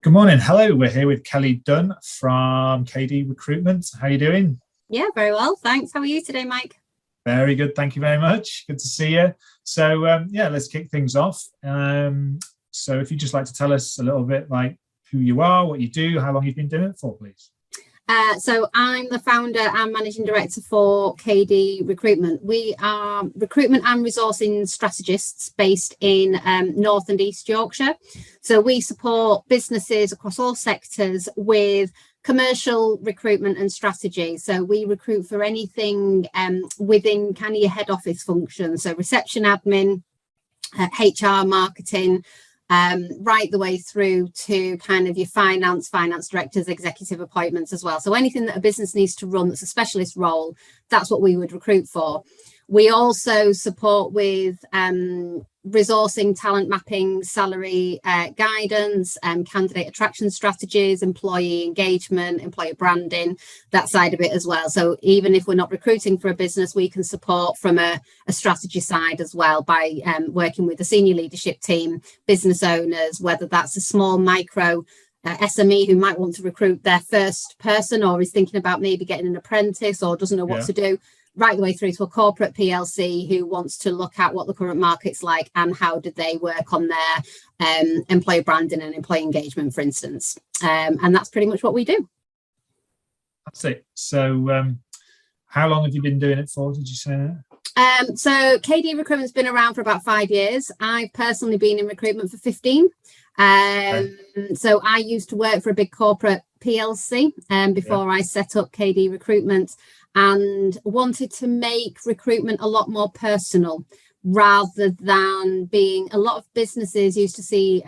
Good morning. Hello, we're here with Kelly Dunn from KD Recruitment. How are you doing? Yeah, very well. Thanks. How are you today, Mike? Very good. Thank you very much. Good to see you. So, let's kick things off. So if you'd just like to tell us a little bit like who you are, what you do, how long you've been doing it for, please. So I'm the founder and managing director for KD Recruitment. We are recruitment and resourcing strategists based in North and East Yorkshire. So we support businesses across all sectors with commercial recruitment and strategy. So we recruit for anything within kind of your head office function. So reception admin, HR, marketing, right the way through to kind of your finance directors, executive appointments as well. So anything that a business needs to run that's a specialist role, that's what we would recruit for. We also support with resourcing, talent mapping, salary guidance, candidate attraction strategies, employee engagement, employer branding, that side of it as well. So even if we're not recruiting for a business, we can support from a strategy side as well by working with the senior leadership team, business owners, whether that's a small micro SME who might want to recruit their first person or is thinking about maybe getting an apprentice or doesn't know what to do, right the way through to a corporate PLC who wants to look at what the current market's like and how do they work on their employer branding and employee engagement, for instance. And that's pretty much what we do. That's it. So how long have you been doing it for, did you say that? So KD Recruitment's been around for about 5 years. I've personally been in recruitment for 15. So I used to work for a big corporate PLC before I set up KD Recruitment, and wanted to make recruitment a lot more personal rather than being, a lot of businesses used to see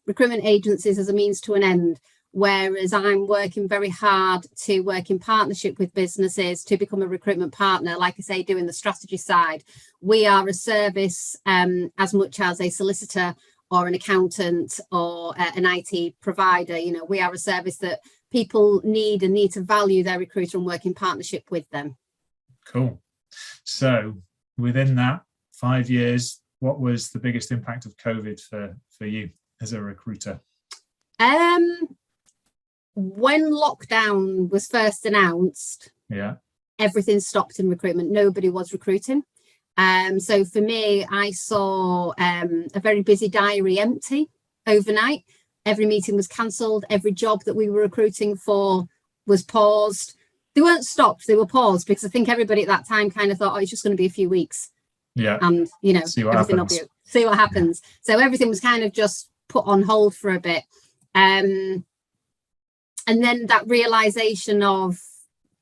recruitment agencies as a means to an end, whereas I'm working very hard to work in partnership with businesses to become a recruitment partner, like I say, doing the strategy side. We are a service as much as a solicitor or an accountant or an IT provider. You know, we are a service that people need to value their recruiter and work in partnership with them. Cool. So within that 5 years, what was the biggest impact of COVID for you as a recruiter? When lockdown was first announced, everything stopped in recruitment. Nobody was recruiting. So for me, I saw a very busy diary empty overnight. Every meeting was cancelled. Every job that we were recruiting for was paused. They weren't stopped, they were paused, because I think everybody at that time kind of thought, oh, it's just going to be a few weeks. Yeah. And, you know, see what happens. So everything was kind of just put on hold for a bit. And then that realization of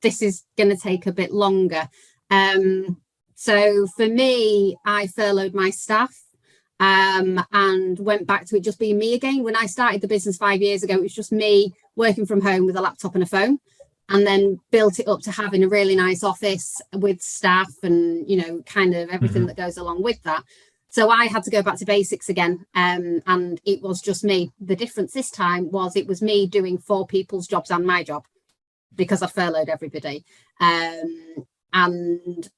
this is going to take a bit longer. So for me, I furloughed my staff and went back to it just being me again. When I started the business 5 years ago, it was just me working from home with a laptop and a phone, and then built it up to having a really nice office with staff and, you know, kind of everything that goes along with that. So I had to go back to basics again, and it was just me. The difference this time was it was me doing 4 people's jobs and my job, because I furloughed everybody, and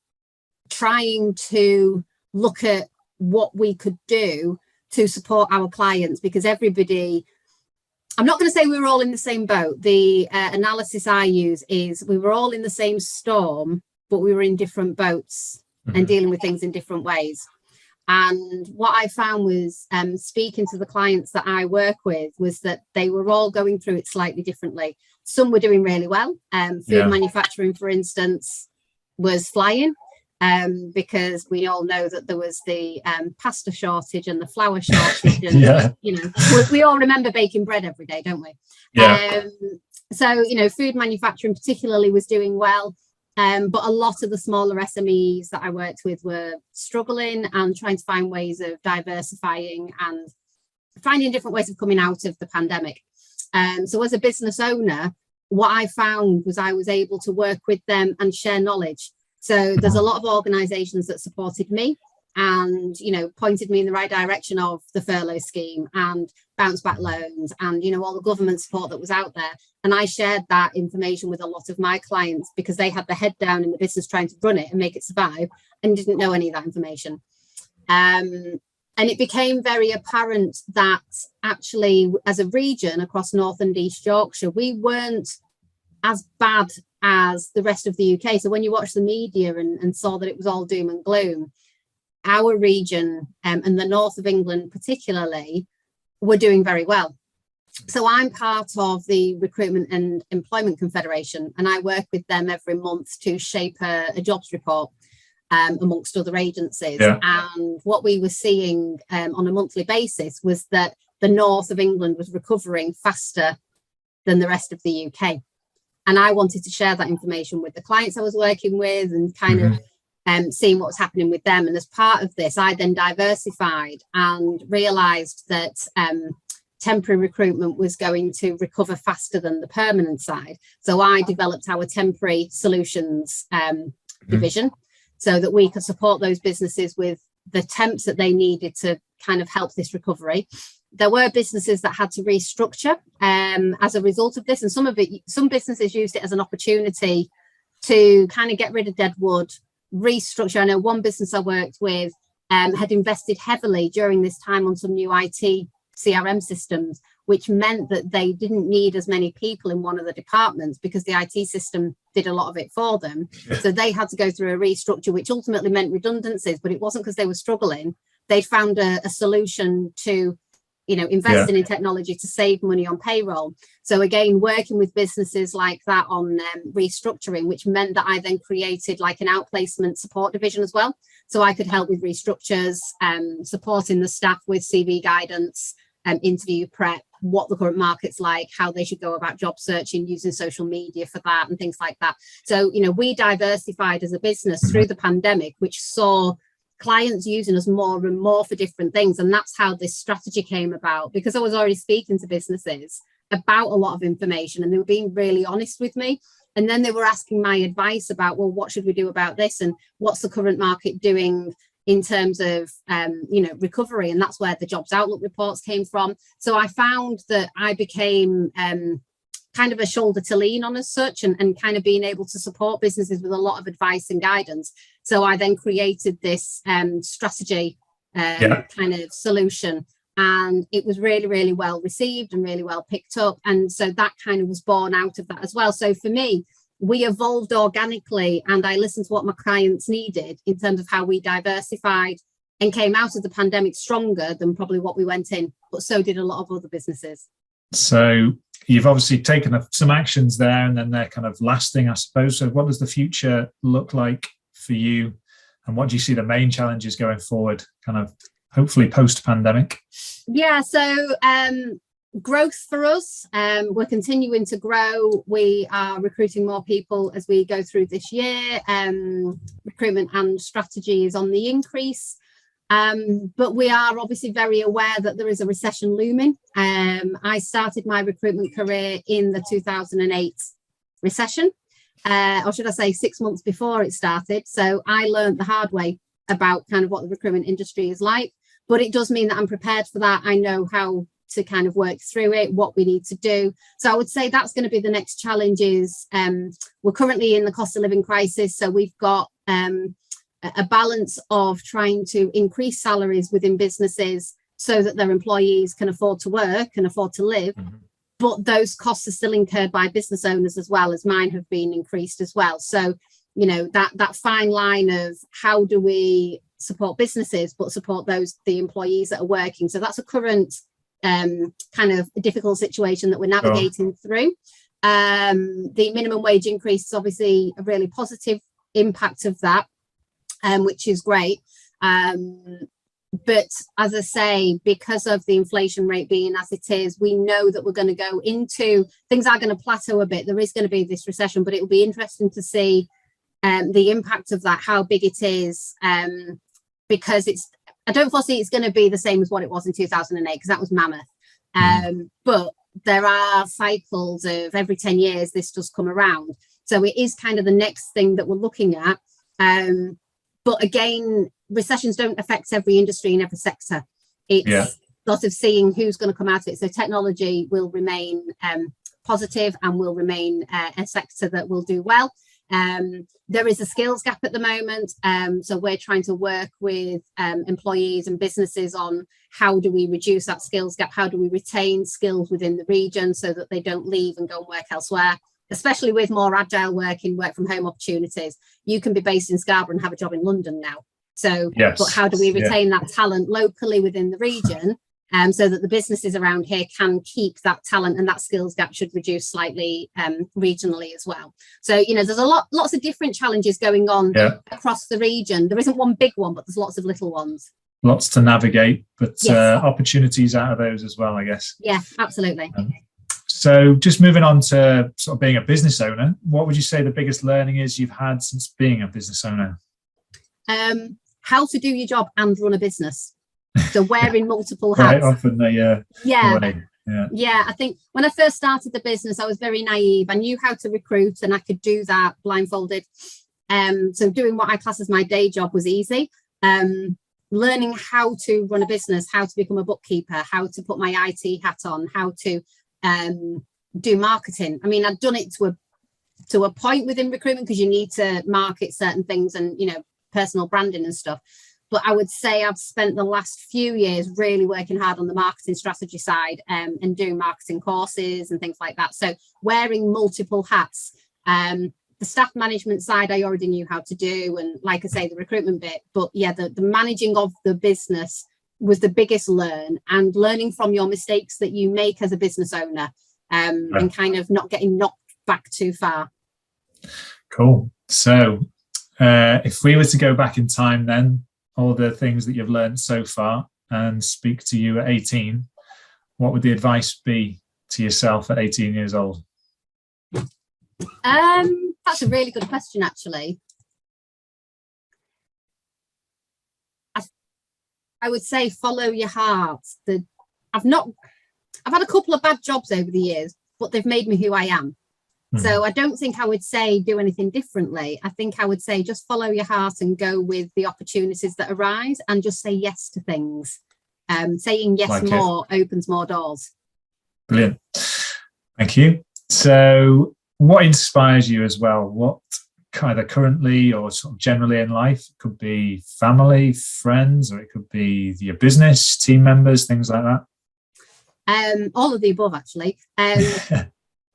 trying to look at what we could do to support our clients, because everybody, I'm not going to say we were all in the same boat. The analysis I use is we were all in the same storm, but we were in different boats and dealing with things in different ways. And what I found was speaking to the clients that I work with was that they were all going through it slightly differently. Some were doing really well. Food manufacturing, for instance, was flying. Because we all know that there was the pasta shortage and the flour shortage, and you know, we all remember baking bread every day, don't we? So, you know, food manufacturing particularly was doing well, but a lot of the smaller SMEs that I worked with were struggling and trying to find ways of diversifying and finding different ways of coming out of the pandemic. So as a business owner, what I found was I was able to work with them and share knowledge. So there's a lot of organisations that supported me and, you know, pointed me in the right direction of the furlough scheme and bounce back loans and, you know, all the government support that was out there. And I shared that information with a lot of my clients because they had their head down in the business trying to run it and make it survive and didn't know any of that information. And it became very apparent that actually, as a region across North and East Yorkshire, we weren't as bad as the rest of the UK. So when you watch the media and saw that it was all doom and gloom, our region and the north of England particularly were doing very well. So I'm part of the Recruitment and Employment Confederation, and I work with them every month to shape a jobs report amongst other agencies. Yeah. And what we were seeing on a monthly basis was that the north of England was recovering faster than the rest of the UK. And I wanted to share that information with the clients I was working with and kind of seeing what was happening with them. And as part of this, I then diversified and realised that temporary recruitment was going to recover faster than the permanent side. So I developed our temporary solutions division, so that we could support those businesses with the temps that they needed to kind of help this recovery. There were businesses that had to restructure as a result of this, and some businesses used it as an opportunity to kind of get rid of dead wood, restructure. I know one business I worked with had invested heavily during this time on some new IT CRM systems, which meant that they didn't need as many people in one of the departments because the IT system did a lot of it for them. Yeah. So they had to go through a restructure, which ultimately meant redundancies, but it wasn't because they were struggling. They'd found a solution to, investing in technology to save money on payroll. So again, working with businesses like that on restructuring, which meant that I then created like an outplacement support division as well. So I could help with restructures, supporting the staff with CV guidance, interview prep, what the current market's like, how they should go about job searching, using social media for that and things like that. So, we diversified as a business through the pandemic, which saw clients using us more and more for different things. And that's how this strategy came about, because I was already speaking to businesses about a lot of information and they were being really honest with me. And then they were asking my advice about, well, what should we do about this? And what's the current market doing in terms of, recovery? And that's where the Jobs Outlook reports came from. So I found that I became kind of a shoulder to lean on as such, and kind of being able to support businesses with a lot of advice and guidance. So I then created this strategy kind of solution, and it was really, really well received and really well picked up. And so that kind of was born out of that as well. So for me, we evolved organically, and I listened to what my clients needed in terms of how we diversified and came out of the pandemic stronger than probably what we went in, but so did a lot of other businesses. So you've obviously taken some actions there, and then they're kind of lasting, I suppose. So what does the future look like for you, and what do you see the main challenges going forward, kind of hopefully post-pandemic? Yeah, so growth for us, we're continuing to grow. We are recruiting more people as we go through this year. Recruitment and strategy is on the increase. But we are obviously very aware that there is a recession looming. I started my recruitment career in the 2008 recession, or should I say 6 months before it started. So I learned the hard way about kind of what the recruitment industry is like, but it does mean that I'm prepared for that. I know how to kind of work through it, what we need to do. So I would say that's going to be the next challenge is we're currently in the cost of living crisis. So we've got a balance of trying to increase salaries within businesses so that their employees can afford to work and afford to live. But those costs are still incurred by business owners as well, as mine have been increased as well. So, that fine line of how do we support businesses, but support the employees that are working. So that's a current kind of difficult situation that we're navigating through. The minimum wage increase is obviously a really positive impact of that, which is great. But as I say, because of the inflation rate being as it is, we know that we're going to go into, things are going to plateau a bit. There is going to be this recession, but it will be interesting to see the impact of that, how big it is, because I don't foresee it's going to be the same as what it was in 2008, because that was mammoth. But there are cycles of every 10 years, this does come around. So it is kind of the next thing that we're looking at. But again, recessions don't affect every industry in every sector. It's sort of seeing who's going to come out of it. So technology will remain positive and will remain a sector that will do well. There is a skills gap at the moment. So we're trying to work with employees and businesses on how do we reduce that skills gap? How do we retain skills within the region so that they don't leave and go and work elsewhere? Especially with more agile working, work from home opportunities. You can be based in Scarborough and have a job in London now. So, yes, but how do we retain that talent locally within the region, so that the businesses around here can keep that talent, and that skills gap should reduce slightly regionally as well. So, there's lots of different challenges going on across the region. There isn't one big one, but there's lots of little ones. Lots to navigate, but opportunities out of those as well, I guess. Yeah, absolutely. So just moving on to sort of being a business owner, what would you say the biggest learning is you've had since being a business owner? How to do your job and run a business. So wearing multiple hats. Right, often they I think when I first started the business, I was very naive. I knew how to recruit and I could do that blindfolded. So doing what I class as my day job was easy. Learning how to run a business, how to become a bookkeeper, how to put my IT hat on, how to do marketing. I mean, I'd done it to a point within recruitment, because you need to market certain things and personal branding and stuff. But I would say I've spent the last few years really working hard on the marketing strategy side, and doing marketing courses and things like that. So wearing multiple hats. The staff management side I already knew how to do, and like I say, the recruitment bit. But the managing of the business was the biggest learn, and learning from your mistakes that you make as a business owner, and kind of not getting knocked back too far. Cool. So if we were to go back in time then, all the things that you've learned so far, and speak to you at 18, what would the advice be to yourself at 18 years old? That's a really good question, actually. I would say follow your heart. I've had a couple of bad jobs over the years, but they've made me who I am. So I don't think I would say do anything differently. I think I would say just follow your heart and go with the opportunities that arise, and just say yes to things. Saying yes opens more doors. Brilliant. Thank you. So what inspires you as well? What either currently or sort of generally in life? It could be family, friends, or it could be your business, team members, things like that. All of the above, actually.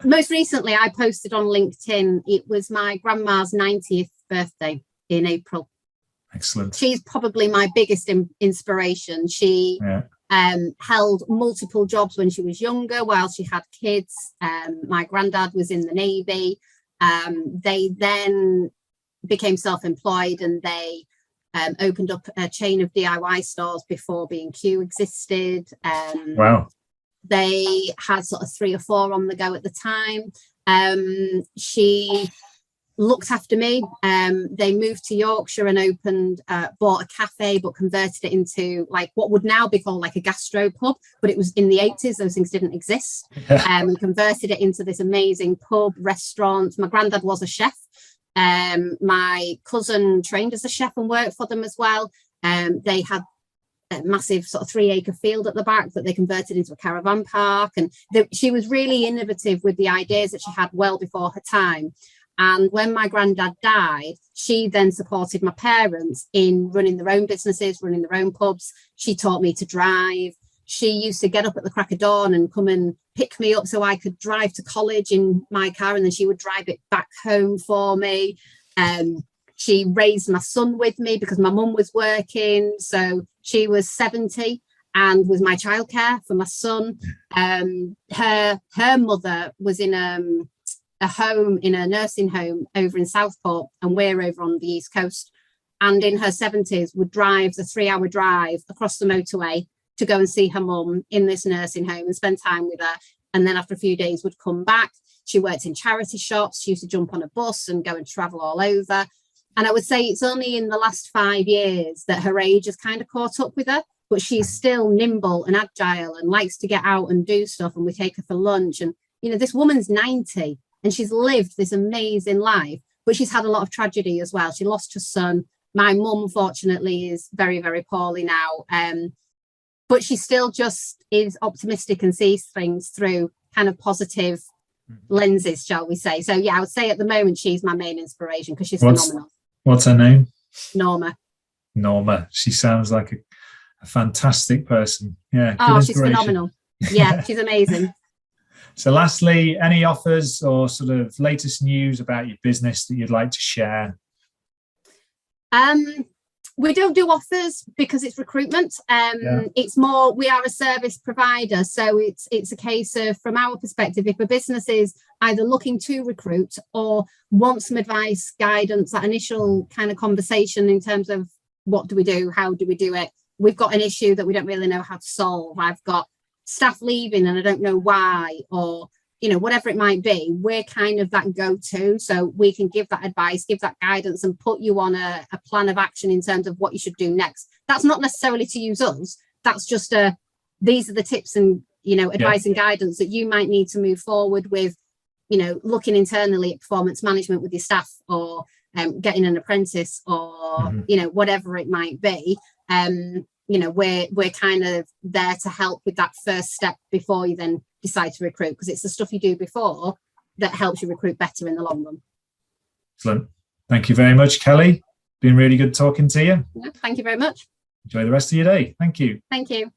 Most recently, I posted on LinkedIn, it was my grandma's 90th birthday in April. Excellent. She's probably my biggest inspiration. She held multiple jobs when she was younger while she had kids. My granddad was in the Navy. They then became self-employed, and they opened up a chain of DIY stores before B&Q existed. Wow. They had sort of 3 or 4 on the go at the time. She looked after me. They moved to Yorkshire and bought a cafe, but converted it into like what would now be called like a gastro pub, but it was in the 80s. Those things didn't exist. And converted it into this amazing pub restaurant. My granddad was a chef. My cousin trained as a chef and worked for them as well. They had a massive sort of 3-acre field at the back that they converted into a caravan park. And she was really innovative with the ideas that she had well before her time. And when my granddad died, she then supported my parents in running their own businesses, running their own pubs. She taught me to drive. She used to get up at the crack of dawn and come and pick me up so I could drive to college in my car, and then she would drive it back home for me. She raised my son with me because my mum was working. So she was 70 and was my childcare for my son. Her mother was in a nursing home over in Southport, and we're over on the East Coast. And in her 70s would drive the 3-hour drive across the motorway to go and see her mum in this nursing home and spend time with her. And then after a few days would come back. She worked in charity shops. She used to jump on a bus and go and travel all over. And I would say it's only in the last 5 years that her age has kind of caught up with her, but she's still nimble and agile and likes to get out and do stuff. And we take her for lunch. And, this woman's 90 and she's lived this amazing life, but she's had a lot of tragedy as well. She lost her son. My mum, fortunately, is very, very poorly now. But she still just is optimistic and sees things through kind of positive lenses, shall we say. So yeah, I would say at the moment she's my main inspiration because she's phenomenal. What's her name? Norma. She sounds like a fantastic person. Yeah. Oh, she's phenomenal. Yeah, she's amazing. So lastly, any offers or sort of latest news about your business that you'd like to share? We don't do offers because it's recruitment. It's more, we are a service provider. So it's a case of, from our perspective, if a business is either looking to recruit or want some advice, guidance, that initial kind of conversation in terms of what do we do, how do we do it? We've got an issue that we don't really know how to solve. I've got staff leaving and I don't know why, or whatever it might be, we're kind of that go-to. So we can give that advice, give that guidance, and put you on a plan of action in terms of what you should do next. That's not necessarily to use us. That's just these are the tips and, advice and guidance that you might need to move forward with, looking internally at performance management with your staff, or getting an apprentice, or, whatever it might be. We're kind of there to help with that first step before you then decide to recruit, because it's the stuff you do before that helps you recruit better in the long run. Excellent. Thank you very much, Kelly. Been really good talking to you. Yeah, thank you very much. Enjoy the rest of your day. Thank you. Thank you.